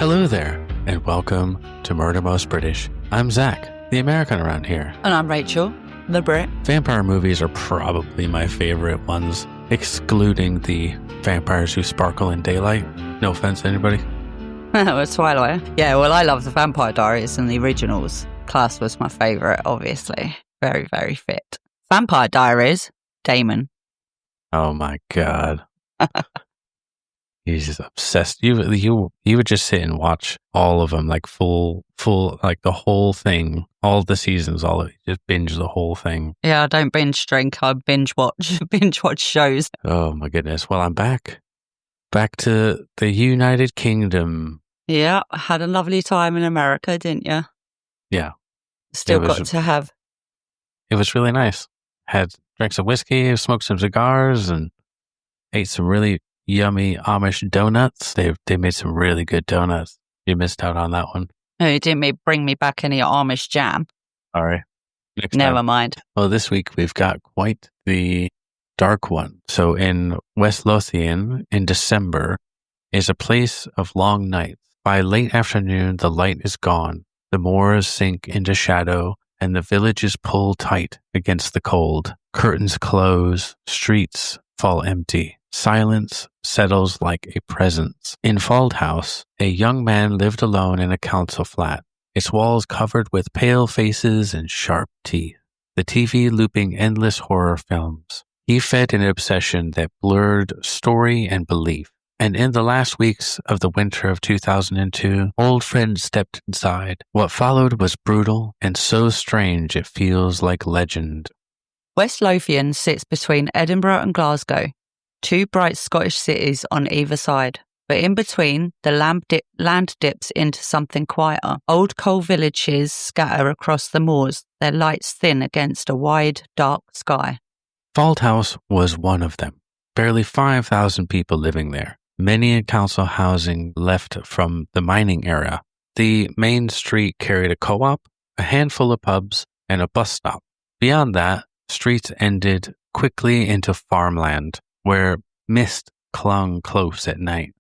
Hello there, and welcome to Murder Most British. I'm Zach, the American around here. And I'm Rachel, the Brit. Vampire movies are probably my favorite ones, excluding the vampires who sparkle in daylight. No offense to anybody. Twilight. Yeah, well, I love the Vampire Diaries and the originals. Class was my favourite, obviously. Very, very fit. Vampire Diaries, Damon. Oh my god. He's just obsessed. You would just sit and watch all of them, like full, like the whole thing, all the seasons, all of it. Just binge the whole thing. Yeah, I don't binge drink. I binge watch shows. Oh my goodness. Well, I'm back to the United Kingdom. Yeah, had a lovely time in America, didn't you? Yeah. Still got to have. It was really nice. Drank some whiskey, smoked some cigars, and ate some really yummy Amish donuts. They made some really good donuts. You missed out on that one. Oh, you didn't bring me back any Amish jam. Sorry. Never mind. Well, this week we've got quite the dark one. So in West Lothian, in December, is a place of long nights. By late afternoon, the light is gone. The moors sink into shadow, and the villages pull tight against the cold. Curtains close, streets fall empty. Silence settles like a presence. In Fauldhouse, a young man lived alone in a council flat, its walls covered with pale faces and sharp teeth, the TV looping endless horror films. He fed an obsession that blurred story and belief. And in the last weeks of the winter of 2002, old friends stepped inside. What followed was brutal and so strange it feels like legend. West Lothian sits between Edinburgh and Glasgow, two bright Scottish cities on either side. But in between, the land dips into something quieter. Old coal villages scatter across the moors, their lights thin against a wide, dark sky. Fauldhouse was one of them. Barely 5,000 people living there. Many in council housing left from the mining era. The main street carried a co-op, a handful of pubs, and a bus stop. Beyond that, streets ended quickly into farmland, where mist clung close at night.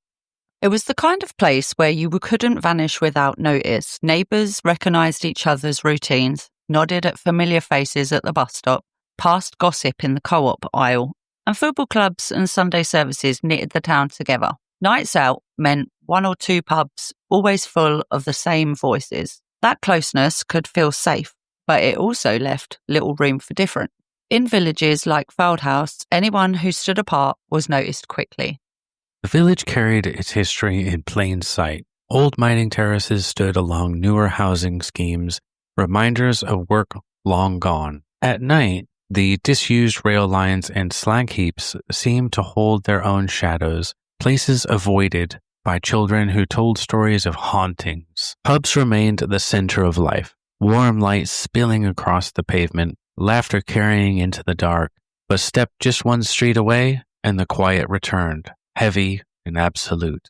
It was the kind of place where you couldn't vanish without notice. Neighbours recognised each other's routines, nodded at familiar faces at the bus stop, passed gossip in the co-op aisle, and football clubs and Sunday services knitted the town together. Nights out meant one or two pubs, always full of the same voices. That closeness could feel safe, but it also left little room for different. In villages like Fauldhouse, anyone who stood apart was noticed quickly. The village carried its history in plain sight. Old mining terraces stood along newer housing schemes, reminders of work long gone. At night, the disused rail lines and slag heaps seemed to hold their own shadows, places avoided by children who told stories of hauntings. Pubs remained the center of life, warm light spilling across the pavement, laughter carrying into the dark. But step just one street away, and the quiet returned, heavy and absolute.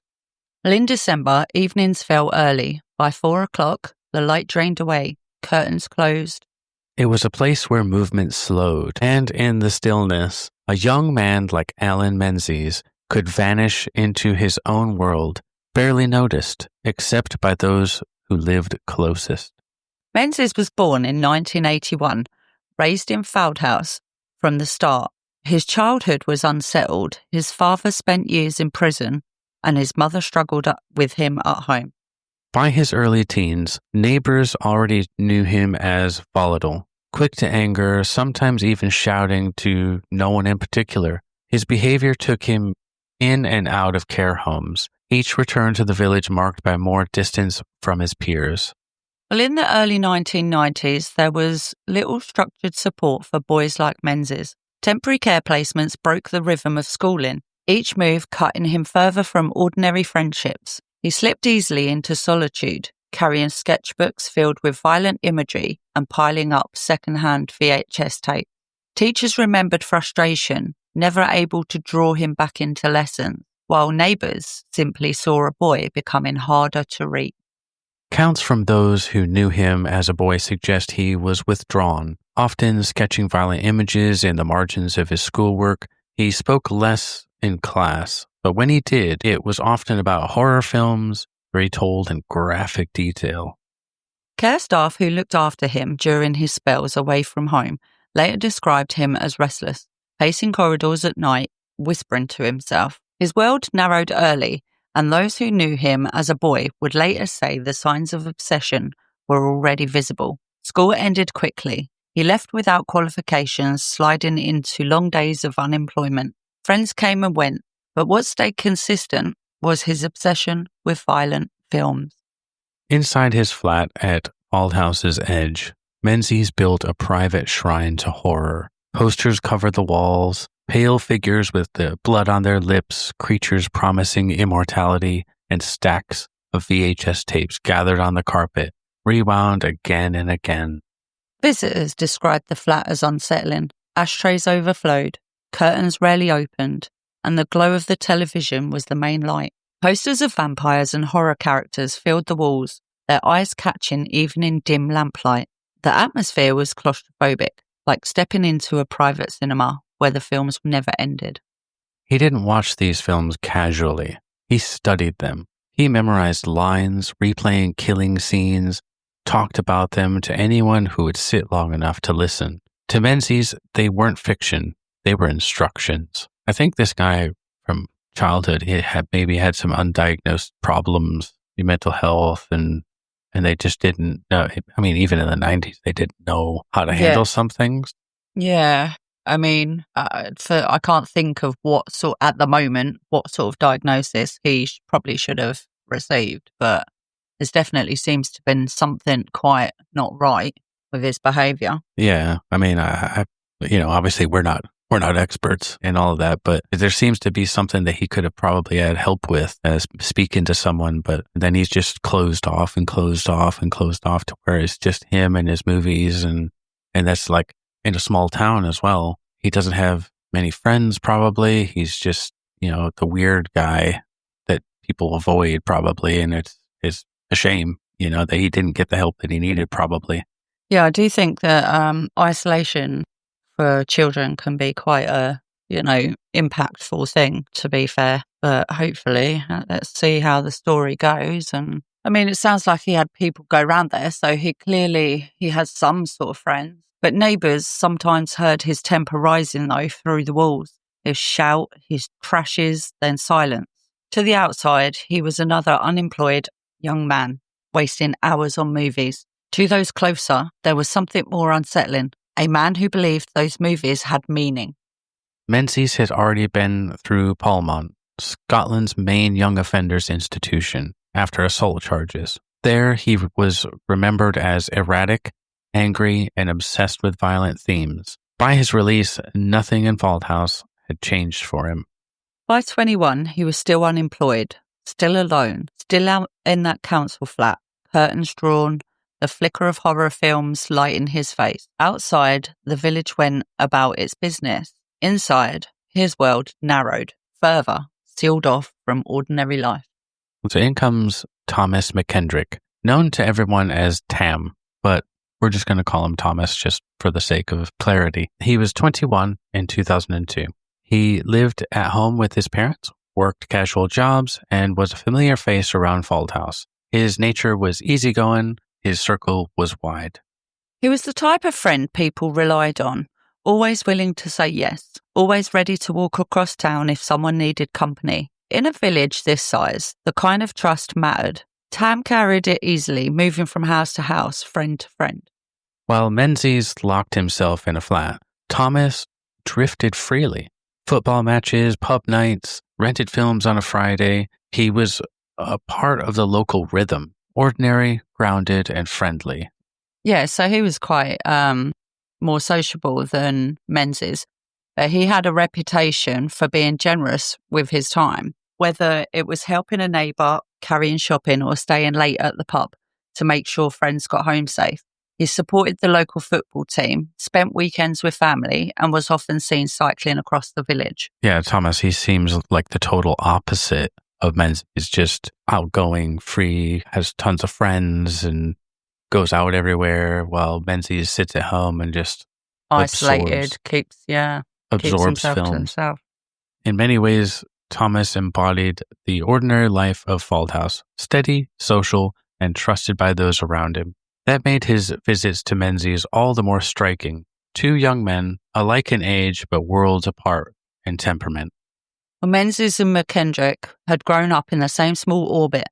Well, in December, evenings fell early. By 4 o'clock, the light drained away, curtains closed. It was a place where movement slowed, and in the stillness, a young man like Allan Menzies could vanish into his own world, barely noticed, except by those who lived closest. Menzies was born in 1981, raised in Fauldhouse from the start. His childhood was unsettled. His father spent years in prison, and his mother struggled with him at home. By his early teens, neighbors already knew him as volatile, quick to anger, sometimes even shouting to no one in particular. His behavior took him in and out of care homes, each return to the village marked by more distance from his peers. Well, in the early 1990s, there was little structured support for boys like Menzies. Temporary care placements broke the rhythm of schooling, each move cutting him further from ordinary friendships. He slipped easily into solitude, carrying sketchbooks filled with violent imagery and piling up second-hand VHS tape. Teachers remembered frustration, never able to draw him back into lessons, while neighbours simply saw a boy becoming harder to reach. Accounts from those who knew him as a boy suggest he was withdrawn, often sketching violent images in the margins of his schoolwork. He spoke less in class, but when he did, it was often about horror films, retold in graphic detail. Care staff who looked after him during his spells away from home later described him as restless, pacing corridors at night, whispering to himself. His world narrowed early, and those who knew him as a boy would later say the signs of obsession were already visible. School ended quickly. He left without qualifications, sliding into long days of unemployment. Friends came and went, but what stayed consistent was his obsession with violent films. Inside his flat at Aldhouse's Edge, Menzies built a private shrine to horror. Posters covered the walls, pale figures with the blood on their lips, creatures promising immortality, and stacks of VHS tapes gathered on the carpet, rewound again and again. Visitors described the flat as unsettling. Ashtrays overflowed, curtains rarely opened, and the glow of the television was the main light. Posters of vampires and horror characters filled the walls, their eyes catching even in dim lamplight. The atmosphere was claustrophobic, like stepping into a private cinema where the films never ended. He didn't watch these films casually. He studied them. He memorized lines, replaying killing scenes, talked about them to anyone who would sit long enough to listen. To Menzies, they weren't fiction. They were instructions. I think this guy from childhood, he had some undiagnosed problems, mental health, and they just didn't know. I mean, even in the 90s, they didn't know how to handle some things. Yeah. I mean, I can't think of what sort of diagnosis he probably should have received, but there definitely seems to have been something quite not right with his behavior. Yeah. I mean, obviously we're not experts in all of that, but there seems to be something that he could have probably had help with as speaking to someone, but then he's just closed off to where it's just him and his movies. And that's like in a small town as well. He doesn't have many friends probably. He's just, the weird guy that people avoid probably. And it's a shame, that he didn't get the help that he needed probably. Yeah, I do think that isolation for children can be quite a, impactful thing, to be fair. But hopefully, let's see how the story goes. And I mean, it sounds like he had people go around there, so he has some sort of friends. But neighbours sometimes heard his temper rising, though, through the walls. His shout, his crashes, then silence. To the outside, he was another unemployed young man, wasting hours on movies. To those closer, there was something more unsettling. A man who believed those movies had meaning. Menzies had already been through Palmont, Scotland's main young offenders institution, after assault charges. There, he was remembered as erratic, angry, and obsessed with violent themes. By his release, nothing in Faldhouse had changed for him. By 21, he was still unemployed, still alone, still out in that council flat, curtains drawn, the flicker of horror films lighting his face. Outside, the village went about its business. Inside, his world narrowed, further, sealed off from ordinary life. So in comes Thomas McKendrick, known to everyone as Tam, but we're just going to call him Thomas just for the sake of clarity. He was 21 in 2002. He lived at home with his parents, worked casual jobs, and was a familiar face around Faldhouse. His nature was easygoing. His circle was wide. He was the type of friend people relied on, always willing to say yes, always ready to walk across town if someone needed company. In a village this size, the kind of trust mattered. Tam carried it easily, moving from house to house, friend to friend. While Menzies locked himself in a flat, Thomas drifted freely. Football matches, pub nights, rented films on a Friday. He was a part of the local rhythm, ordinary, grounded, and friendly. Yeah, so he was quite more sociable than Menzies. He had a reputation for being generous with his time, whether it was helping a neighbour, carrying shopping, or staying late at the pub to make sure friends got home safe. He supported the local football team, spent weekends with family, and was often seen cycling across the village. Yeah, Thomas, he seems like the total opposite of Menzies. He's just outgoing, free, has tons of friends, and goes out everywhere, while Menzies sits at home and just isolated, keeps absorbs himself films. to himself. In many ways, Thomas embodied the ordinary life of Fauldhouse, steady, social, and trusted by those around him. That made his visits to Menzies all the more striking. Two young men, alike in age but worlds apart in temperament. Well, Menzies and McKendrick had grown up in the same small orbit.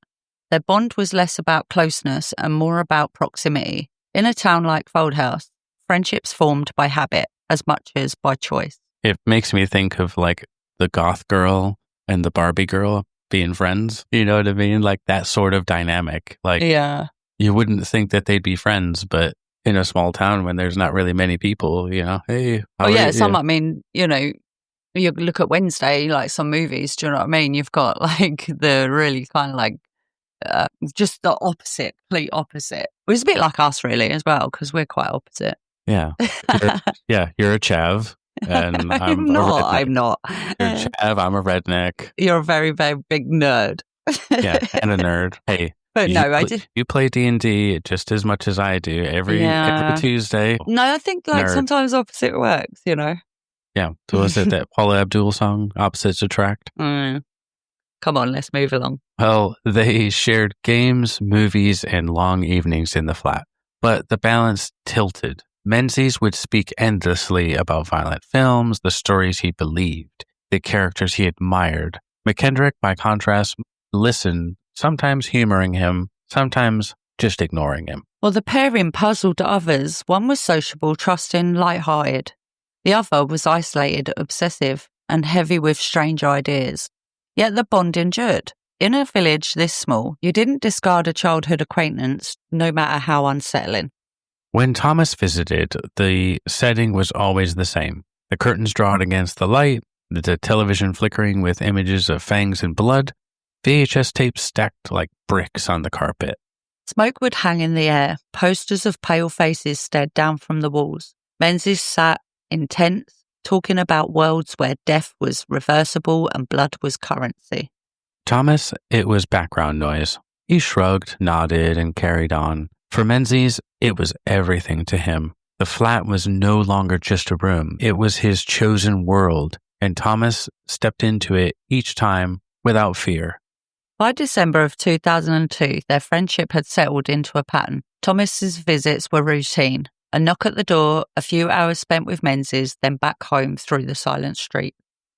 Their bond was less about closeness and more about proximity. In a town like Fauldhouse, friendships formed by habit as much as by choice. It makes me think of like the goth girl and the Barbie girl being friends. You know what I mean? Like that sort of dynamic. Like, yeah, you wouldn't think that they'd be friends, but in a small town when there's not really many people, hey. I mean, you look at Wednesday, like some movies, do you know what I mean? You've got like the really kind of like just the opposite, complete opposite. It's a bit like us really as well, because we're quite opposite. Yeah. You're a chav. And I'm not. You're a chav, I'm a redneck. You're a very, very big nerd. Yeah, and a nerd. Hey. But you play D&D just as much as I do every Tuesday. No, I think like sometimes opposite works, Yeah. So was it that Paula Abdul song, Opposites Attract? Come on, let's move along. Well, they shared games, movies, and long evenings in the flat. But the balance tilted. Menzies would speak endlessly about violent films, the stories he believed, the characters he admired. McKendrick, by contrast, listened, sometimes humoring him, sometimes just ignoring him. Well, the pairing puzzled others. One was sociable, trusting, light-hearted. The other was isolated, obsessive, and heavy with strange ideas. Yet the bond endured. In a village this small, you didn't discard a childhood acquaintance, no matter how unsettling. When Thomas visited, the setting was always the same. The curtains drawn against the light, the television flickering with images of fangs and blood, VHS tapes stacked like bricks on the carpet. Smoke would hang in the air. Posters of pale faces stared down from the walls. Menzies sat, intense, talking about worlds where death was reversible and blood was currency. Thomas, it was background noise. He shrugged, nodded, and carried on. For Menzies, it was everything to him. The flat was no longer just a room. It was his chosen world, and Thomas stepped into it each time without fear. By December of 2002, their friendship had settled into a pattern. Thomas's visits were routine. A knock at the door, a few hours spent with Menzies, then back home through the silent street.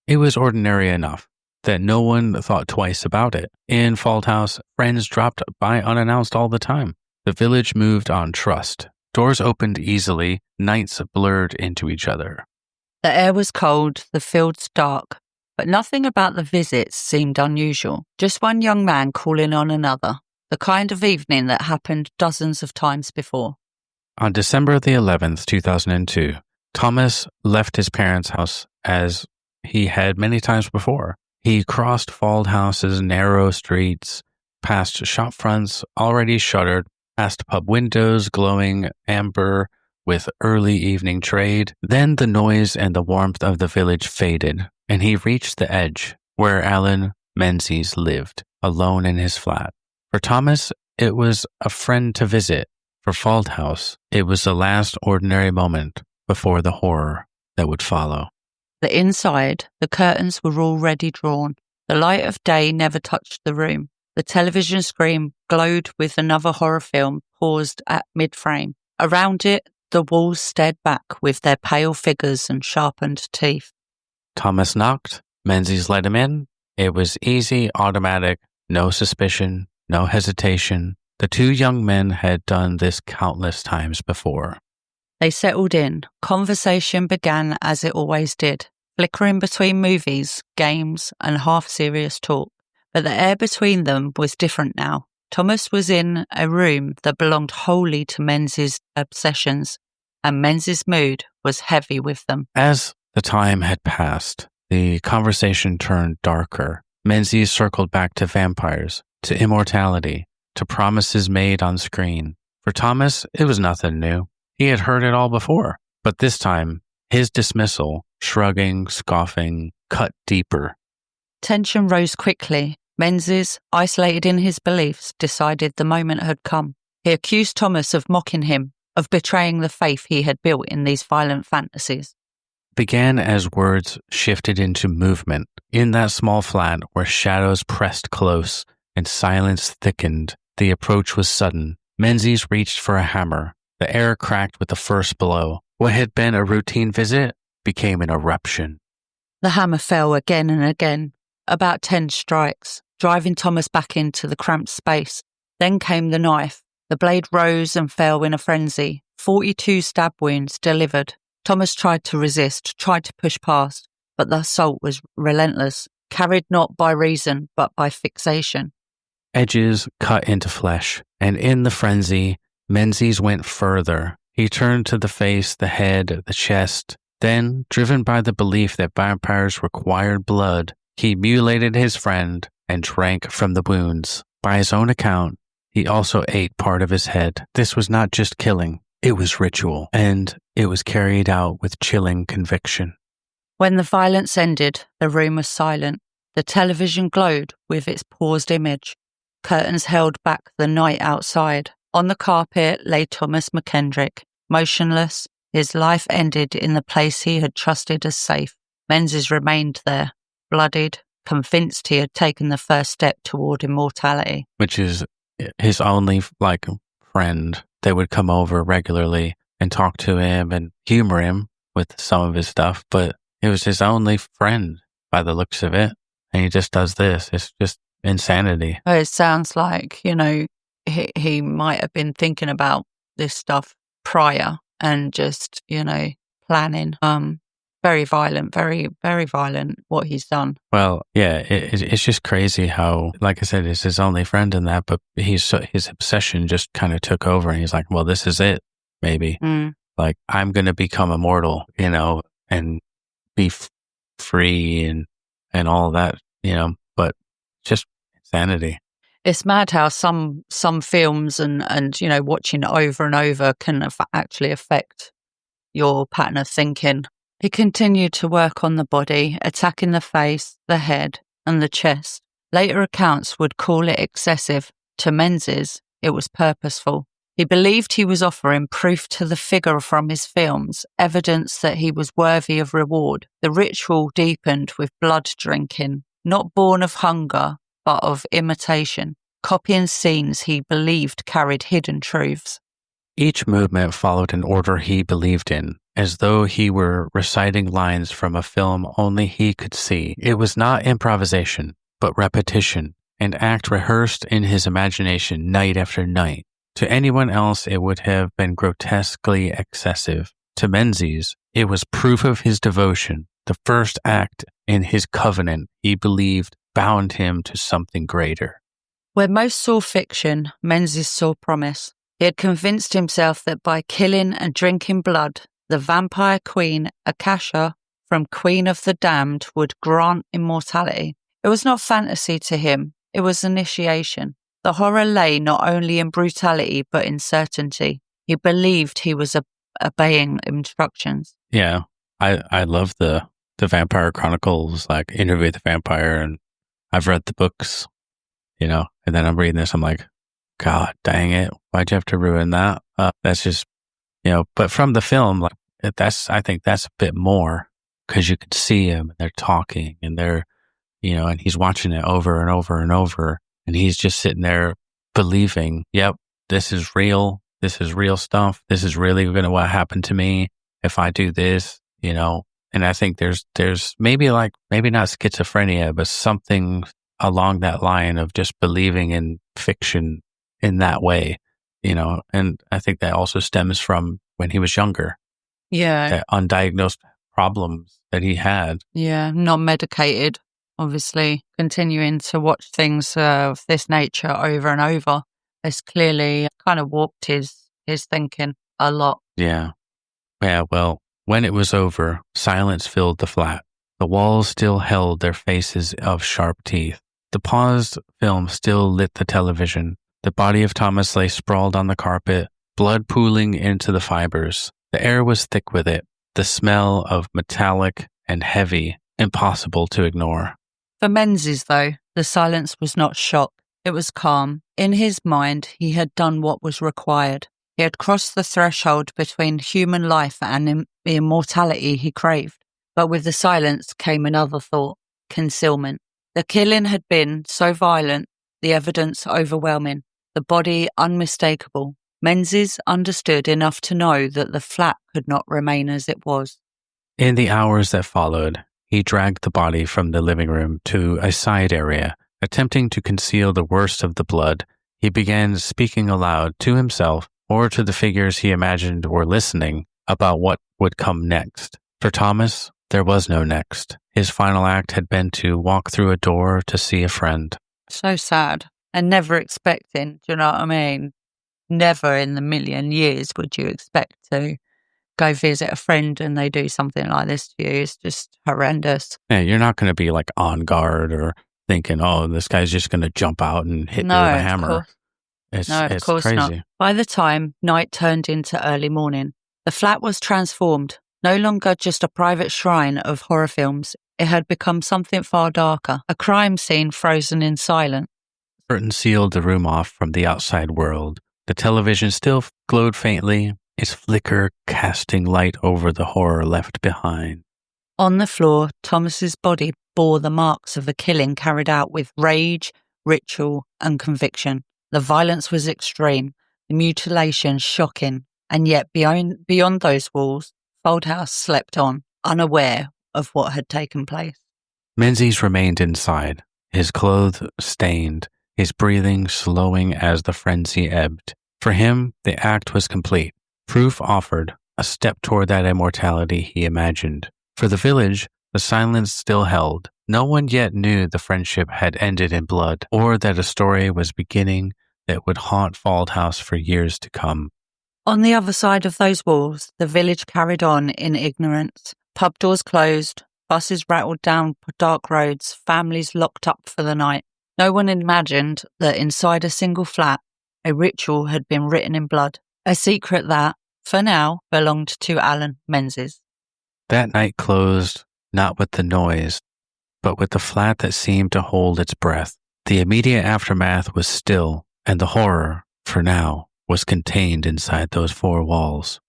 It was ordinary enough that no one thought twice about it. In Fauldhouse, friends dropped by unannounced all the time. The village moved on trust. Doors opened easily, nights blurred into each other. The air was cold, the fields dark, but nothing about the visits seemed unusual. Just one young man calling on another, the kind of evening that happened dozens of times before. On December the 11th, 2002, Thomas left his parents' house as he had many times before. He crossed Fauldhouse's narrow streets, past shop fronts already shuttered, past pub windows glowing amber with early evening trade. Then the noise and the warmth of the village faded, and he reached the edge where Allan Menzies lived, alone in his flat. For Thomas, it was a friend to visit. For Fauldhouse, it was the last ordinary moment before the horror that would follow. The inside, the curtains were already drawn. The light of day never touched the room. The television screen glowed with another horror film paused at mid-frame. Around it, the walls stared back with their pale figures and sharpened teeth. Thomas knocked. Menzies let him in. It was easy, automatic, no suspicion, no hesitation. The two young men had done this countless times before. They settled in. Conversation began as it always did, flickering between movies, games, and half-serious talk. But the air between them was different now. Thomas was in a room that belonged wholly to Menzies' obsessions, and Menzies' mood was heavy with them. As the time had passed, the conversation turned darker. Menzies circled back to vampires, to immortality, to promises made on screen. For Thomas, it was nothing new. He had heard it all before. But this time, his dismissal, shrugging, scoffing, cut deeper. Tension rose quickly. Menzies, isolated in his beliefs, decided the moment had come. He accused Thomas of mocking him, of betraying the faith he had built in these violent fantasies. began as words shifted into movement. In that small flat where shadows pressed close and silence thickened, the approach was sudden. Menzies reached for a hammer. The air cracked with the first blow. What had been a routine visit became an eruption. The hammer fell again and again, about 10 strikes, driving Thomas back into the cramped space. Then came the knife. The blade rose and fell in a frenzy. 42 stab wounds delivered. Thomas tried to resist, tried to push past, but the assault was relentless, carried not by reason, but by fixation. Edges cut into flesh, and in the frenzy, Menzies went further. He turned to the face, the head, the chest. Then, driven by the belief that vampires required blood, he mutilated his friend and drank from the wounds. By his own account, he also ate part of his head. This was not just killing, it was ritual, and it was carried out with chilling conviction. When the violence ended, the room was silent. The television glowed with its paused image. Curtains held back the night outside. On the carpet lay Thomas McKendrick, motionless. His life ended in the place he had trusted as safe. Menzies remained there, bloodied, convinced he had taken the first step toward immortality. Which is his only, friend that would come over regularly and talk to him and humor him with some of his stuff, but it was his only friend by the looks of it. And he just does this. It's just insanity. It sounds like, he might have been thinking about this stuff prior and just, planning. Very violent, very, very violent what he's done. Well, yeah, it's just crazy how, like I said, it's his only friend in that, but his obsession just kind of took over, and he's like, well, this is it, maybe. Like, I'm going to become immortal, and be free and all that, but just insanity. It's mad how some films and watching it over and over can actually affect your pattern of thinking. He continued to work on the body, attacking the face, the head, and the chest. Later accounts would call it excessive. To Menzies, it was purposeful. He believed he was offering proof to the figure from his films, evidence that he was worthy of reward. The ritual deepened with blood drinking, not born of hunger, but of imitation, copying scenes he believed carried hidden truths. Each movement followed an order he believed in, as though he were reciting lines from a film only he could see. It was not improvisation, but repetition, an act rehearsed in his imagination night after night. To anyone else, it would have been grotesquely excessive. To Menzies, it was proof of his devotion, the first act in his covenant he believed bound him to something greater. Where most saw fiction, Menzies saw promise. He had convinced himself that by killing and drinking blood, the vampire queen, Akasha, from Queen of the Damned, would grant immortality. It was not fantasy to him, it was initiation. The horror lay not only in brutality, but in certainty. He believed he was obeying instructions. Yeah, I love the Vampire Chronicles, like Interview with the Vampire, and I've read the books, and then I'm reading this, I'm like, God dang it, why'd you have to ruin that? That's just, but from the film, I think that's a bit more, because you could see him, and they're talking, and they're, and he's watching it over and over and over, and he's just sitting there believing, yep, this is real stuff, this is really going to what happened to me if I do this, and I think there's maybe not schizophrenia, but something along that line of just believing in fiction in that way, and I think that also stems from when he was younger. Yeah. That undiagnosed problems that he had. Yeah, not medicated, obviously. Continuing to watch things of this nature over and over has clearly kind of warped his thinking a lot. Yeah. Yeah, well, when it was over, silence filled the flat. The walls still held their faces of sharp teeth. The paused film still lit the television. The body of Thomas lay sprawled on the carpet, blood pooling into the fibers. The air was thick with it, the smell of metallic and heavy, impossible to ignore. For Menzies, though, the silence was not shock. It was calm. In his mind, he had done what was required. He had crossed the threshold between human life and the immortality he craved. But with the silence came another thought: concealment. The killing had been so violent, the evidence overwhelming, the body unmistakable. Menzies understood enough to know that the flat could not remain as it was. In the hours that followed, he dragged the body from the living room to a side area. Attempting to conceal the worst of the blood, he began speaking aloud to himself or to the figures he imagined were listening about what would come next. For Thomas, there was no next. His final act had been to walk through a door to see a friend. So sad, and never expecting, do you know what I mean? Never in the million years would you expect to go visit a friend and they do something like this to you. It's just horrendous. Yeah, you're not going to be like on guard or thinking, oh, this guy's just going to jump out and hit me with a hammer. It's crazy. Not. By the time night turned into early morning, the flat was transformed. No longer just a private shrine of horror films, it had become something far darker, a crime scene frozen in silence. Curtains sealed the room off from the outside world. The television still glowed faintly, its flicker casting light over the horror left behind. On the floor, Thomas's body bore the marks of a killing carried out with rage, ritual, and conviction. The violence was extreme, the mutilation shocking, and yet beyond those walls, Foldhouse slept on, unaware of what had taken place. Menzies remained inside, his clothes stained, his breathing slowing as the frenzy ebbed. For him, the act was complete. Proof offered, a step toward that immortality he imagined. For the village, the silence still held. No one yet knew the friendship had ended in blood, or that a story was beginning that would haunt Foldhouse for years to come. On the other side of those walls, the village carried on in ignorance. Pub doors closed, buses rattled down dark roads, families locked up for the night. No one imagined that inside a single flat, a ritual had been written in blood, a secret that, for now, belonged to Allan Menzies. That night closed, not with the noise, but with the flat that seemed to hold its breath. The immediate aftermath was still, and the horror, for now, was contained inside those four walls.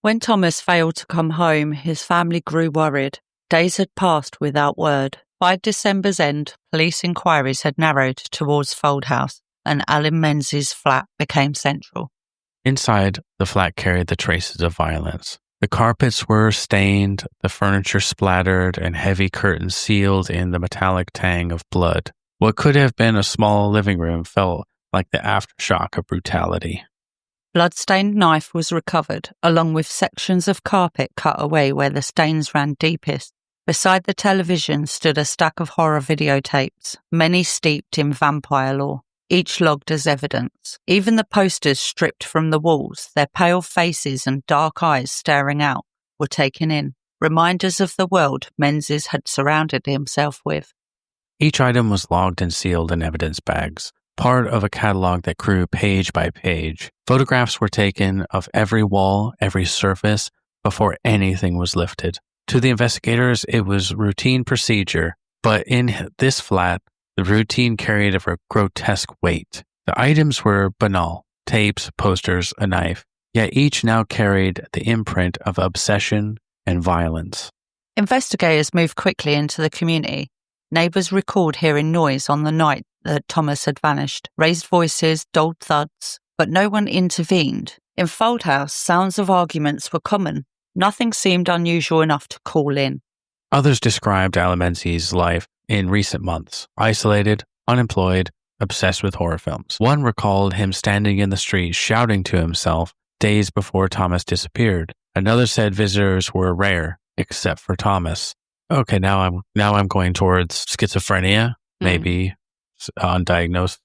When Thomas failed to come home, his family grew worried. Days had passed without word. By December's end, police inquiries had narrowed towards Foldhouse, and Allan Menzies' flat became central. Inside, the flat carried the traces of violence. The carpets were stained, the furniture splattered, and heavy curtains sealed in the metallic tang of blood. What could have been a small living room felt like the aftershock of brutality. Blood-stained knife was recovered, along with sections of carpet cut away where the stains ran deepest. Beside the television stood a stack of horror videotapes, many steeped in vampire lore, each logged as evidence. Even the posters stripped from the walls, their pale faces and dark eyes staring out, were taken in, reminders of the world Menzies had surrounded himself with. Each item was logged and sealed in evidence bags, part of a catalog that grew page by page. Photographs were taken of every wall, every surface, before anything was lifted. To the investigators, it was routine procedure, but in this flat, the routine carried a grotesque weight. The items were banal: tapes, posters, a knife, yet each now carried the imprint of obsession and violence. Investigators moved quickly into the community. Neighbours recalled hearing noise on the night that Thomas had vanished, raised voices, dulled thuds, but no one intervened. In Foldhouse, sounds of arguments were common. Nothing seemed unusual enough to call in. Others described Allan Menzies' life in recent months: isolated, unemployed, obsessed with horror films. One recalled him standing in the street shouting to himself days before Thomas disappeared. Another said visitors were rare, except for Thomas. Okay, now I'm going towards schizophrenia, maybe undiagnosed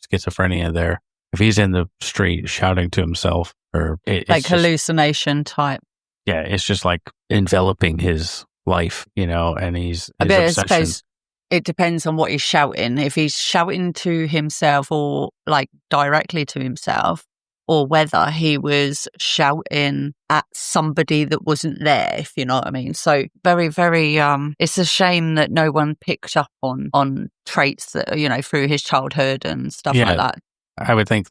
schizophrenia there. If he's in the street shouting to himself, or like hallucination type. Yeah, it's just like enveloping his life, and he's I obsession. suppose it depends on what he's shouting. If he's shouting to himself or like directly to himself, or whether he was shouting at somebody that wasn't there, if you know what I mean. So very, very, it's a shame that no one picked up on traits that, through his childhood and stuff like that. I would think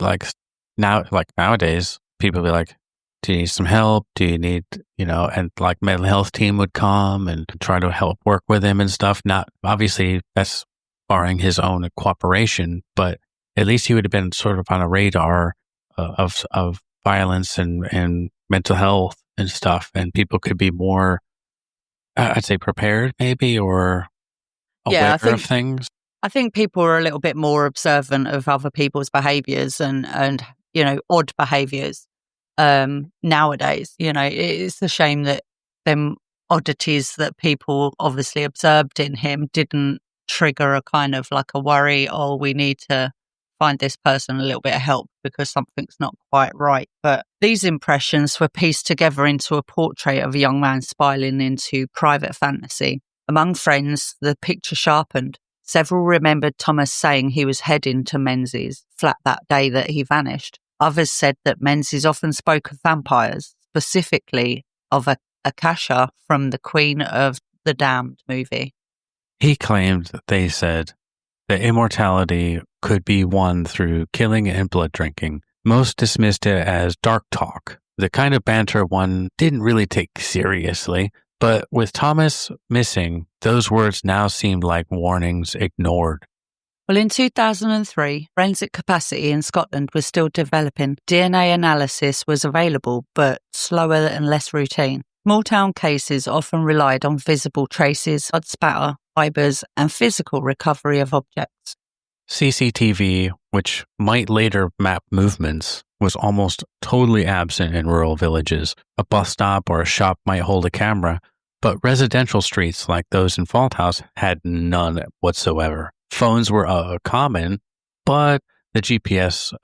nowadays, people be like, Do you need some help? Do you need, and like mental health team would come and try to help work with him and stuff. Not obviously that's barring his own cooperation, but at least he would have been sort of on a radar of violence and mental health and stuff. And people could be more, I'd say prepared maybe, or aware of things. I think people are a little bit more observant of other people's behaviours and odd behaviours nowadays. It's a shame that them oddities that people obviously observed in him didn't trigger a kind of like a worry, oh, we need to find this person a little bit of help because something's not quite right. But these impressions were pieced together into a portrait of a young man spiraling into private fantasy. Among friends, the picture sharpened. Several remembered Thomas saying he was heading to Menzies flat that day that he vanished. Others said that Menzies often spoke of vampires, specifically of Akasha from the Queen of the Damned movie. He claimed, they said, that immortality could be won through killing and blood drinking. Most dismissed it as dark talk, the kind of banter one didn't really take seriously. But with Thomas missing, those words now seemed like warnings ignored. Well, in 2003, forensic capacity in Scotland was still developing. DNA analysis was available, but slower and less routine. Small town cases often relied on visible traces, blood spatter, fibres, and physical recovery of objects. CCTV, which might later map movements, was almost totally absent in rural villages. A bus stop or a shop might hold a camera, but residential streets like those in Falthouse had none whatsoever. Phones were common, but the GPS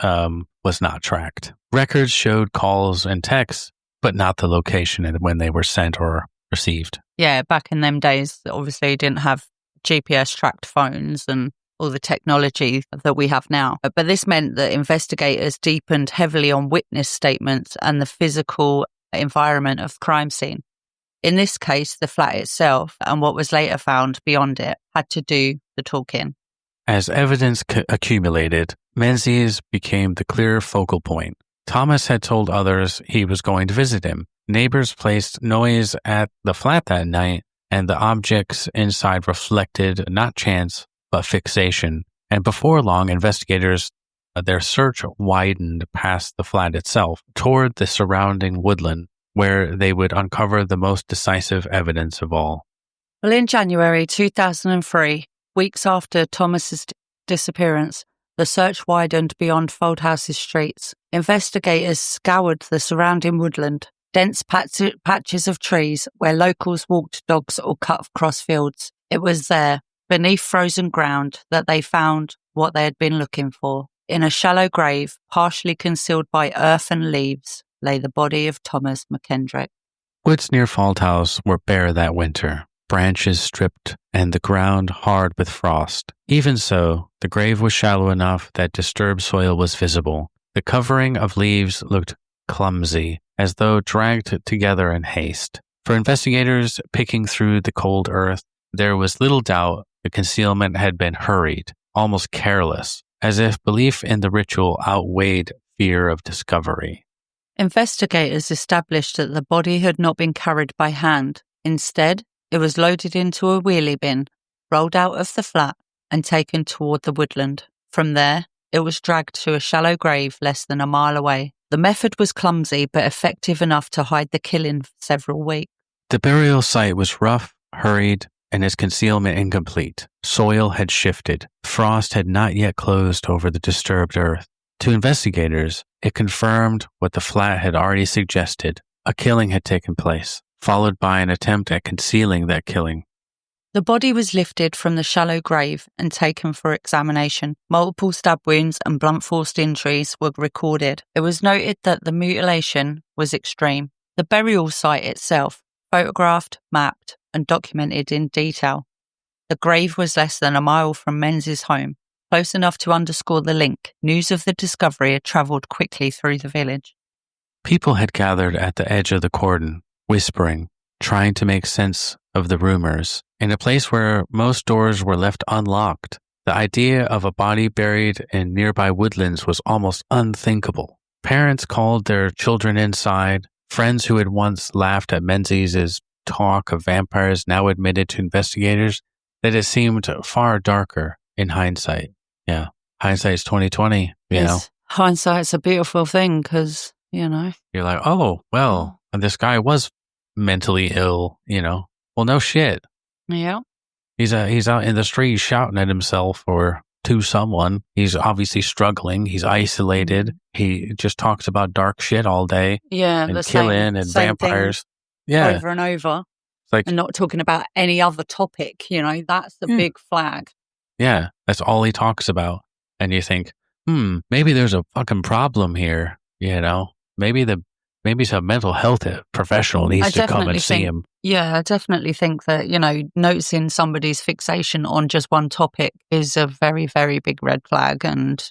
was not tracked. Records showed calls and texts, but not the location and when they were sent or received. Yeah, back in them days, obviously you didn't have GPS tracked phones and all the technology that we have now. But this meant that investigators deepened heavily on witness statements and the physical environment of the crime scene. In this case, the flat itself and what was later found beyond it had to do the talking. As evidence accumulated, Menzies became the clear focal point. Thomas had told others he was going to visit him. Neighbors placed noise at the flat that night, and the objects inside reflected not chance, but fixation. And before long, investigators, their search widened past the flat itself toward the surrounding woodland, where they would uncover the most decisive evidence of all. Well, in January 2003, weeks after Thomas's disappearance, the search widened beyond Fauldhouse's streets. Investigators scoured the surrounding woodland, dense patches of trees where locals walked dogs or cut across fields. It was there, beneath frozen ground, that they found what they had been looking for. In a shallow grave, partially concealed by earth and leaves, lay the body of Thomas McKendrick. Woods near Fauldhouse were bare that winter, branches stripped and the ground hard with frost. Even so, the grave was shallow enough that disturbed soil was visible. The covering of leaves looked clumsy, as though dragged together in haste. For investigators picking through the cold earth, there was little doubt the concealment had been hurried, almost careless, as if belief in the ritual outweighed fear of discovery. Investigators established that the body had not been carried by hand. Instead, it was loaded into a wheelie bin, rolled out of the flat, and taken toward the woodland. From there, it was dragged to a shallow grave less than a mile away. The method was clumsy but effective enough to hide the killing for several weeks. The burial site was rough, hurried, and its concealment incomplete. Soil had shifted. Frost had not yet closed over the disturbed earth. To investigators, it confirmed what the flat had already suggested. A killing had taken place, followed by an attempt at concealing that killing. The body was lifted from the shallow grave and taken for examination. Multiple stab wounds and blunt force injuries were recorded. It was noted that the mutilation was extreme. The burial site itself, photographed, mapped, and documented in detail. The grave was less than a mile from Menzies' home, close enough to underscore the link. News of the discovery had travelled quickly through the village. People had gathered at the edge of the cordon, whispering, trying to make sense of the rumors. In a place where most doors were left unlocked, the idea of a body buried in nearby woodlands was almost unthinkable. Parents called their children inside. Friends who had once laughed at Menzies' talk of vampires now admitted to investigators that it seemed far darker in hindsight. Yeah. Hindsight's 2020, you know. Hindsight's a beautiful thing because, you're like, oh, well, this guy was mentally ill, Well, no shit. Yeah. He's out in the street shouting at himself or to someone. He's obviously struggling. He's isolated. He just talks about dark shit all day. Yeah, and killing and vampires. Yeah, over and over. And not talking about any other topic. That's the big flag. Yeah, that's all he talks about. And you think, maybe there's a fucking problem here. Maybe some mental health professional needs to come and see him. Yeah, I definitely think that, noticing somebody's fixation on just one topic is a very, very big red flag and,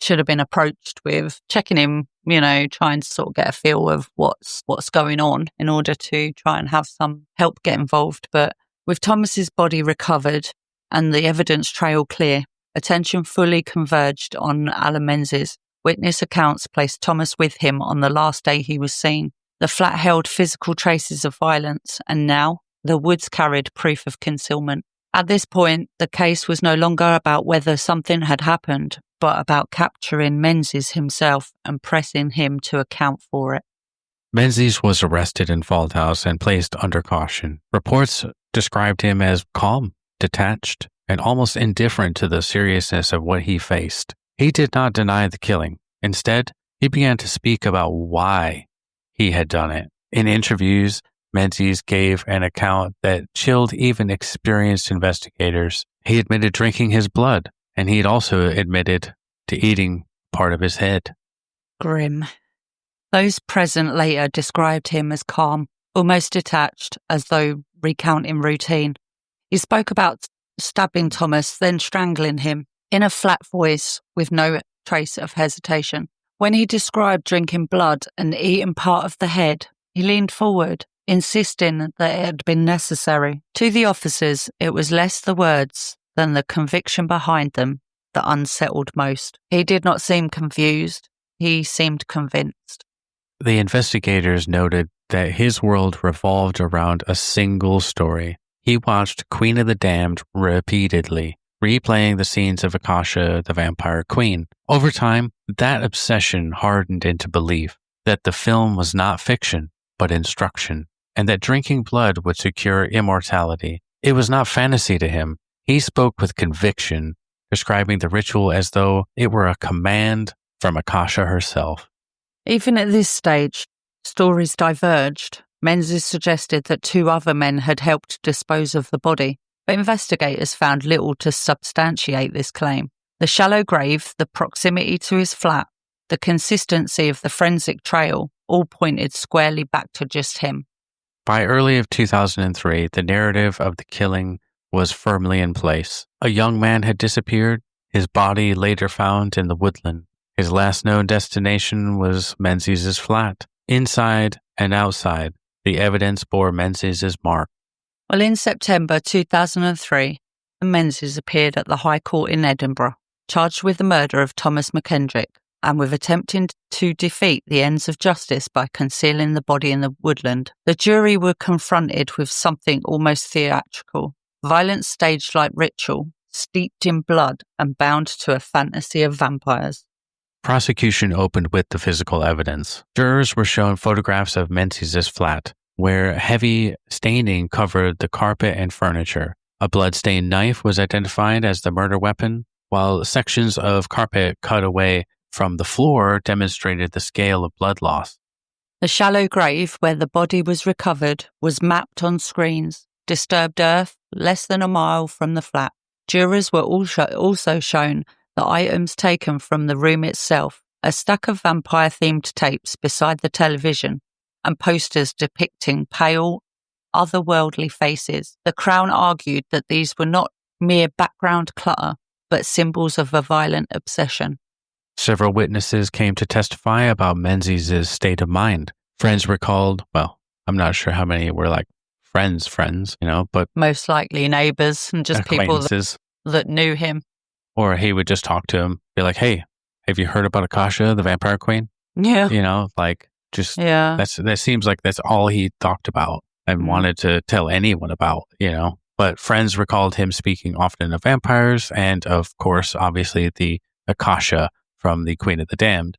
should have been approached with checking him, trying to sort of get a feel of what's going on in order to try and have some help get involved. But with Thomas's body recovered and the evidence trail clear, attention fully converged on Allan Menzies. Witness accounts placed Thomas with him on the last day he was seen. The flat held physical traces of violence, and now the woods carried proof of concealment. At this point, the case was no longer about whether something had happened, but about capturing Menzies himself and pressing him to account for it. Menzies was arrested in Faldhouse and placed under caution. Reports described him as calm, detached, and almost indifferent to the seriousness of what he faced. He did not deny the killing. Instead, he began to speak about why he had done it. In interviews, Menzies gave an account that chilled even experienced investigators. He admitted drinking his blood, and he had also admitted to eating part of his head. Grim. Those present later described him as calm, almost detached, as though recounting routine. He spoke about stabbing Thomas, then strangling him, in a flat voice with no trace of hesitation. When he described drinking blood and eating part of the head, he leaned forward, insisting that it had been necessary. To the officers, it was less the words than the conviction behind them that unsettled most. He did not seem confused. He seemed convinced. The investigators noted that his world revolved around a single story. He watched Queen of the Damned repeatedly, replaying the scenes of Akasha, the vampire queen. Over time, that obsession hardened into belief that the film was not fiction, but instruction, and that drinking blood would secure immortality. It was not fantasy to him. He spoke with conviction, describing the ritual as though it were a command from Akasha herself. Even at this stage, stories diverged. Menzies suggested that 2 other men had helped dispose of the body, but investigators found little to substantiate this claim. The shallow grave, the proximity to his flat, the consistency of the forensic trail all pointed squarely back to just him. By early of 2003, the narrative of the killing was firmly in place. A young man had disappeared, his body later found in the woodland. His last known destination was Menzies' flat. Inside and outside, the evidence bore Menzies' mark. Well, in September 2003, the Menzies appeared at the High Court in Edinburgh, charged with the murder of Thomas McKendrick and with attempting to defeat the ends of justice by concealing the body in the woodland. The jury were confronted with something almost theatrical, violent stage-like ritual, steeped in blood and bound to a fantasy of vampires. Prosecution opened with the physical evidence. Jurors were shown photographs of Menzies' flat, where heavy staining covered the carpet and furniture. A blood-stained knife was identified as the murder weapon, while sections of carpet cut away from the floor demonstrated the scale of blood loss. The shallow grave where the body was recovered was mapped on screens, disturbed earth less than a mile from the flat. Jurors were also shown the items taken from the room itself, a stack of vampire-themed tapes beside the television, and posters depicting pale, otherworldly faces. The Crown argued that these were not mere background clutter, but symbols of a violent obsession. Several witnesses came to testify about Menzies' state of mind. Friends recalled, well, I'm not sure how many were like friends, but most likely neighbors and just people that knew him. Or he would just talk to him, be like, hey, have you heard about Akasha, the vampire queen? Yeah. That seems like that's all he talked about and wanted to tell anyone about, But friends recalled him speaking often of vampires and, of course, obviously the Akasha from the Queen of the Damned,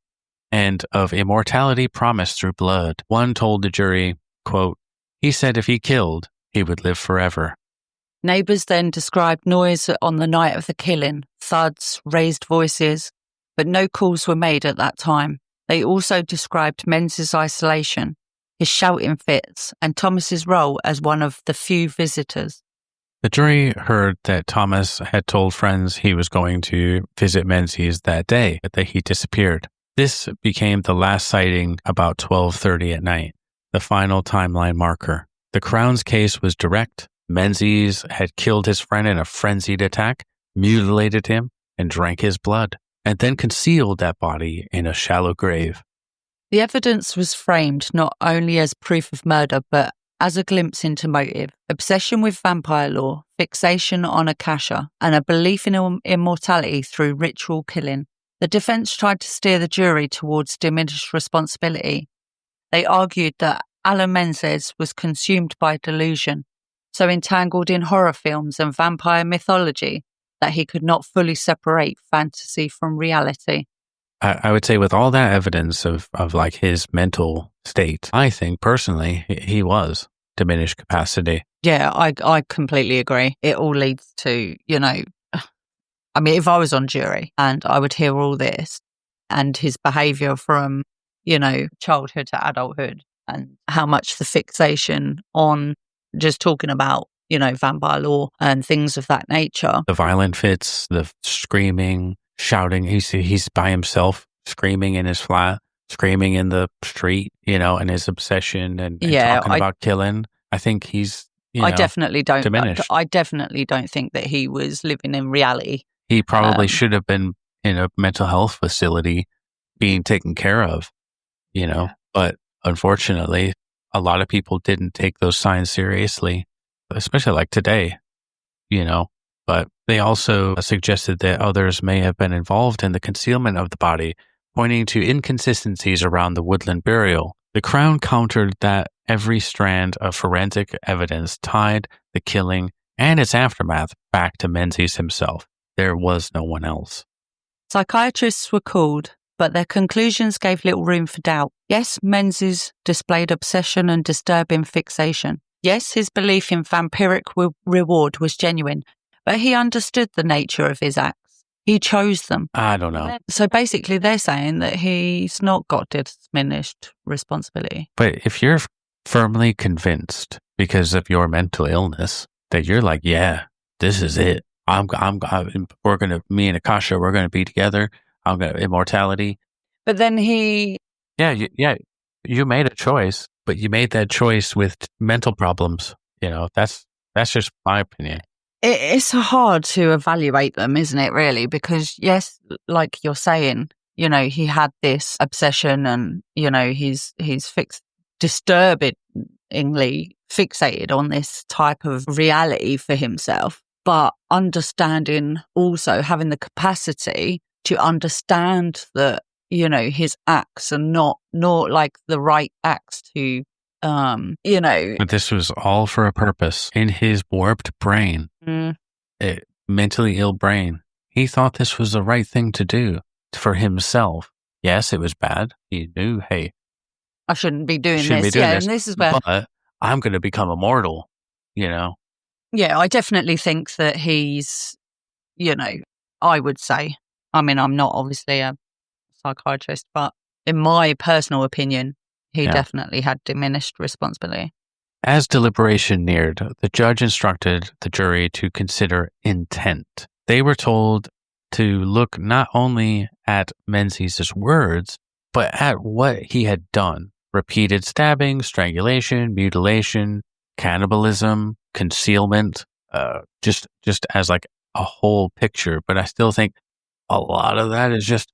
and of immortality promised through blood. One told the jury, quote, "He said if he killed, he would live forever." Neighbours then described noise on the night of the killing, thuds, raised voices, but no calls were made at that time. They also described Menzies' isolation, his shouting fits, and Thomas's role as one of the few visitors. The jury heard that Thomas had told friends he was going to visit Menzies that day, but that he disappeared. This became the last sighting about 12:30 at night, the final timeline marker. The Crown's case was direct. Menzies had killed his friend in a frenzied attack, mutilated him, and drank his blood, and then concealed that body in a shallow grave. The evidence was framed not only as proof of murder, but as a glimpse into motive, obsession with vampire lore, fixation on Akasha, and a belief in immortality through ritual killing. The defense tried to steer the jury towards diminished responsibility. They argued that Allan Menzies was consumed by delusion, so entangled in horror films and vampire mythology that he could not fully separate fantasy from reality. I would say with all that evidence of like his mental state, I think personally he was diminished capacity. Yeah, I completely agree. It all leads to, I mean, if I was on jury and I would hear all this and his behaviour from, childhood to adulthood and how much the fixation on just talking about, vampire lore and things of that nature. The violent fits, the screaming, shouting. He's by himself, screaming in his flat, screaming in the street, and his obsession and talking about killing. I think he's, I definitely don't. Diminished. I definitely don't think that he was living in reality. He probably should have been in a mental health facility being taken care of, but unfortunately, a lot of people didn't take those signs seriously, especially like today, But they also suggested that others may have been involved in the concealment of the body, pointing to inconsistencies around the woodland burial. The Crown countered that every strand of forensic evidence tied the killing and its aftermath back to Menzies himself. There was no one else. Psychiatrists were called, but their conclusions gave little room for doubt. Yes, Menzies displayed obsession and disturbing fixation. Yes, his belief in vampiric reward was genuine, but he understood the nature of his acts. He chose them. I don't know. So basically they're saying that he's not got diminished responsibility. But if you're firmly convinced because of your mental illness that you're like, yeah, this is it. Me and Akasha, we're going to be together. I'm going to immortality. But then you made a choice, but you made that choice with mental problems. That's just my opinion. It's hard to evaluate them, isn't it, really? Because, yes, like you're saying, he had this obsession and, he's disturbingly fixated on this type of reality for himself. But understanding, also having the capacity to understand that, his acts are not like the right acts to, But this was all for a purpose. In his warped brain, mentally ill brain, he thought this was the right thing to do for himself. Yes, it was bad. He knew, hey, I shouldn't be doing this. And this is where... But I'm going to become immortal, Yeah, I definitely think that he's, I would say, I mean, I'm not obviously a psychiatrist, but in my personal opinion, he definitely had diminished responsibility. As deliberation neared, the judge instructed the jury to consider intent. They were told to look not only at Menzies' words, but at what he had done. Repeated stabbing, strangulation, mutilation, cannibalism, concealment, just as like a whole picture. But I still think a lot of that is just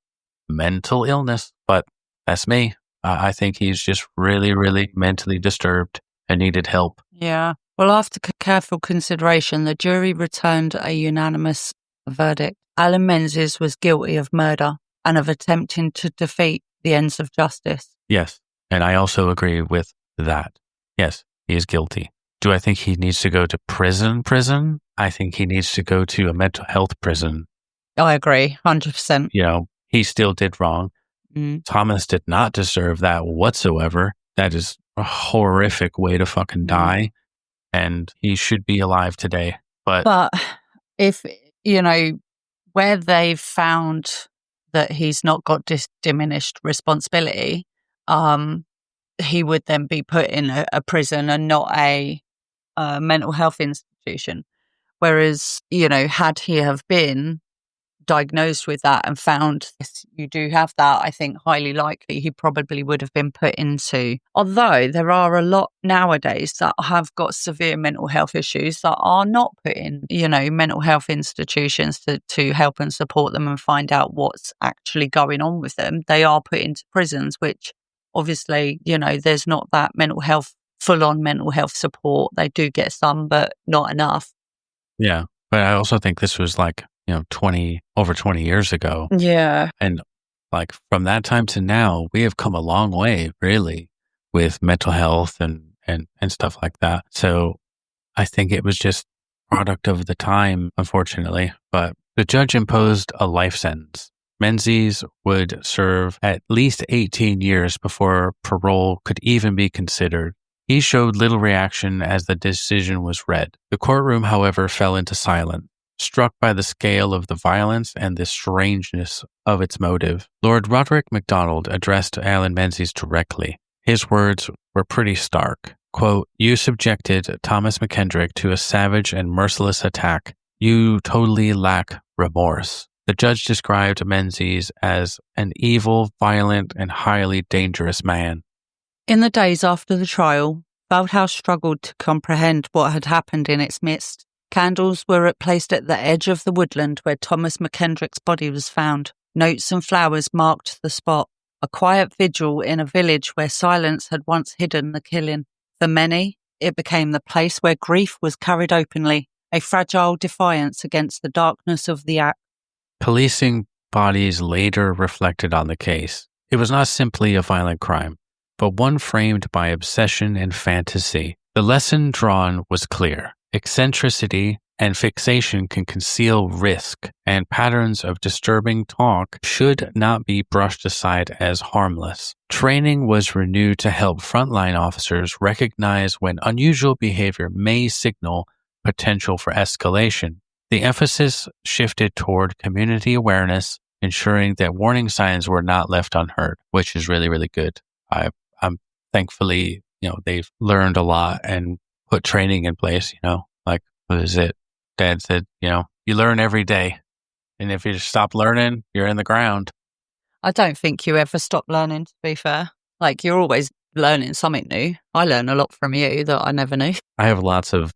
mental illness. But that's me. I think he's just really, really mentally disturbed and needed help. Yeah. Well, after careful consideration, the jury returned a unanimous verdict. Allan Menzies was guilty of murder and of attempting to defeat the ends of justice. Yes. And I also agree with that. Yes, he is guilty. Do I think he needs to go to prison? I think he needs to go to a mental health prison. I agree, 100%. He still did wrong. Mm. Thomas did not deserve that whatsoever. That is a horrific way to fucking die. And he should be alive today. But if, where they've found that he's not got diminished responsibility, he would then be put in a prison and not a mental health institution. Whereas, had he have been diagnosed with that and found yes, you do have that, I think highly likely he probably would have been put into. Although there are a lot nowadays that have got severe mental health issues that are not put in, mental health institutions to help and support them and find out what's actually going on with them. They are put into prisons, which obviously, there's not that full-on mental health support. They do get some, but not enough. Yeah. But I also think this was over 20 years ago. Yeah. And from that time to now, we have come a long way, really, with mental health and stuff like that. So I think it was just product of the time, unfortunately. But the judge imposed a life sentence. Menzies would serve at least 18 years before parole could even be considered. He showed little reaction as the decision was read. The courtroom, however, fell into silence, struck by the scale of the violence and the strangeness of its motive. Lord Roderick MacDonald addressed Allan Menzies directly. His words were pretty stark. Quote, "You subjected Thomas McKendrick to a savage and merciless attack. You totally lack remorse." The judge described Menzies as an evil, violent, and highly dangerous man. In the days after the trial, Baldhouse struggled to comprehend what had happened in its midst. Candles were placed at the edge of the woodland where Thomas McKendrick's body was found. Notes and flowers marked the spot. A quiet vigil in a village where silence had once hidden the killing. For many, it became the place where grief was carried openly, a fragile defiance against the darkness of the act. Policing bodies later reflected on the case. It was not simply a violent crime, but one framed by obsession and fantasy. The lesson drawn was clear. Eccentricity and fixation can conceal risk, and patterns of disturbing talk should not be brushed aside as harmless. Training was renewed to help frontline officers recognize when unusual behavior may signal potential for escalation. The emphasis shifted toward community awareness, ensuring that warning signs were not left unheard, which is really, really good. I'm thankfully, they've learned a lot and put training in place, what is it? Dad said, you learn every day. And if you stop learning, you're in the ground. I don't think you ever stop learning, to be fair. You're always learning something new. I learn a lot from you that I never knew. I have lots of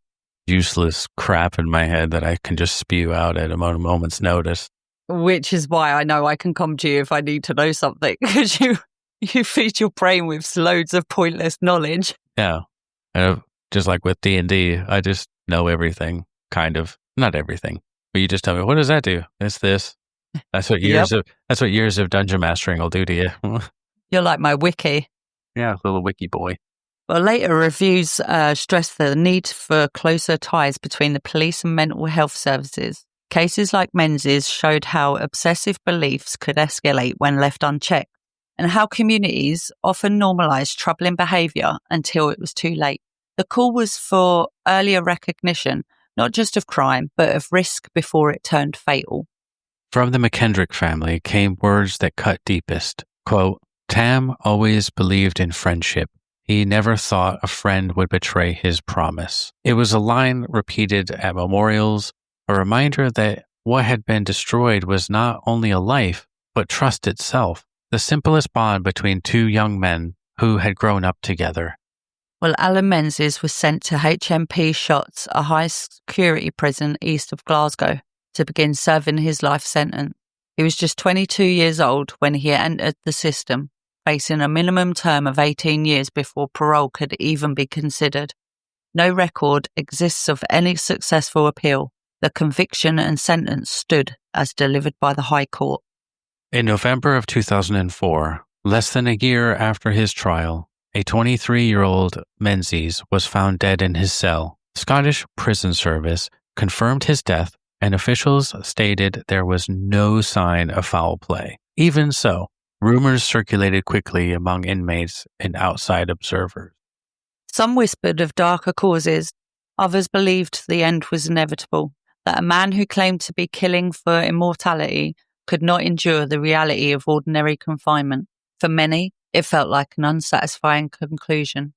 useless crap in my head that I can just spew out at a moment's notice. Which is why I know I can come to you if I need to know something, because you feed your brain with loads of pointless knowledge. Yeah. Just like with D&D, I just know everything, kind of. Not everything. But you just tell me, what does that do? It's this. That's what years of dungeon mastering will do to you. You're like my wiki. Yeah, little wiki boy. Well, later reviews stressed the need for closer ties between the police and mental health services. Cases like Menzies showed how obsessive beliefs could escalate when left unchecked, and how communities often normalised troubling behaviour until it was too late. The call was for earlier recognition, not just of crime, but of risk before it turned fatal. From the McKendrick family came words that cut deepest. Quote, "Tam always believed in friendship. He never thought a friend would betray his promise." It was a line repeated at memorials, a reminder that what had been destroyed was not only a life, but trust itself, the simplest bond between two young men who had grown up together. Well, Allan Menzies was sent to HMP Shotts, a high-security prison east of Glasgow, to begin serving his life sentence. He was just 22 years old when he entered the system, facing a minimum term of 18 years before parole could even be considered. No record exists of any successful appeal. The conviction and sentence stood as delivered by the High Court. In November of 2004, Less than a year after his trial, a 23-year-old Menzies was found dead in his cell. Scottish Prison Service confirmed his death, and officials stated there was no sign of foul play. Even so, rumors circulated quickly among inmates and outside observers. Some whispered of darker causes. Others believed the end was inevitable, that a man who claimed to be killing for immortality could not endure the reality of ordinary confinement. For many, it felt like an unsatisfying conclusion.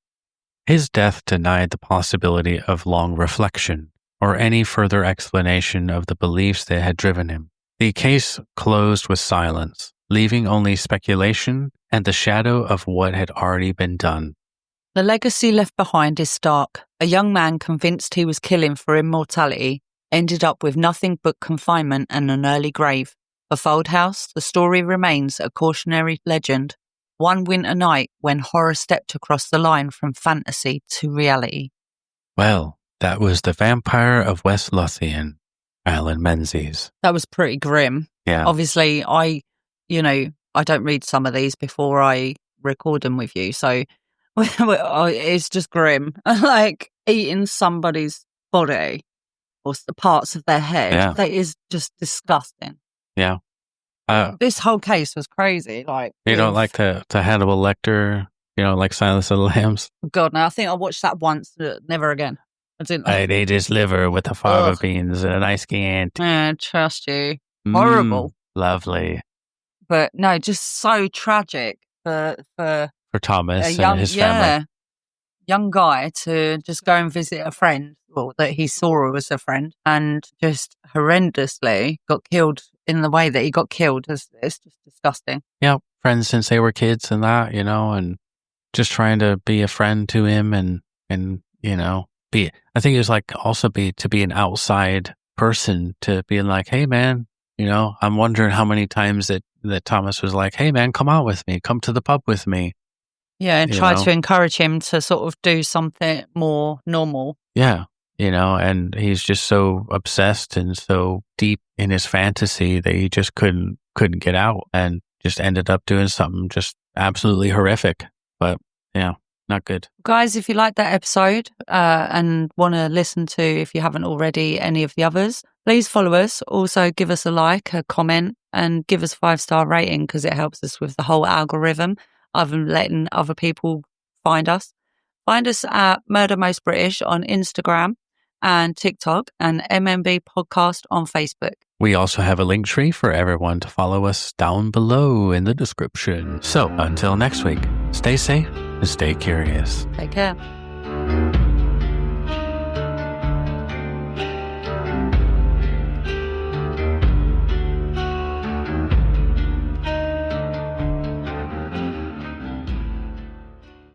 His death denied the possibility of long reflection or any further explanation of the beliefs that had driven him. The case closed with silence, leaving only speculation and the shadow of what had already been done. The legacy left behind is stark. A young man convinced he was killing for immortality ended up with nothing but confinement and an early grave. For Foldhouse, the story remains a cautionary legend. One winter night when horror stepped across the line from fantasy to reality. Well, that was the Vampire of West Lothian, Allan Menzies. That was pretty grim. Yeah. Obviously, I don't read some of these before I record them with you, so it's just grim. Like eating somebody's body or the parts of their head. Yeah. That is just disgusting. Yeah. This whole case was crazy. Like, you don't like to Hannibal Lecter, like Silence of the Lambs? God, no, I think I watched that once, never again. I didn't. I'd ate his liver with a fava beans and an ice can. Trust you. Horrible. Lovely. But no, just so tragic for Thomas and his family. Young guy to just go and visit a friend, or that he saw as a friend, and just horrendously got killed in the way that he got killed. It's just disgusting. Yeah, friends since they were kids and that, and just trying to be a friend to him and be. I think it was like also to be an outside person, to be like, hey man, I'm wondering how many times that Thomas was like, hey man, come out with me, come to the pub with me. Yeah, and try to encourage him to sort of do something more normal. Yeah, and he's just so obsessed and so deep in his fantasy that he just couldn't get out, and just ended up doing something just absolutely horrific. But yeah, not good. Guys, if you like that episode and want to listen to, if you haven't already, any of the others, please follow us. Also give us a like, a comment, and give us a 5-star rating, because it helps us with the whole algorithm of letting other people find us. Find us at Murder Most British on Instagram and TikTok, and MMB Podcast on Facebook. We also have a link tree for everyone to follow us down below in the description. So until next week, stay safe and stay curious. Take care.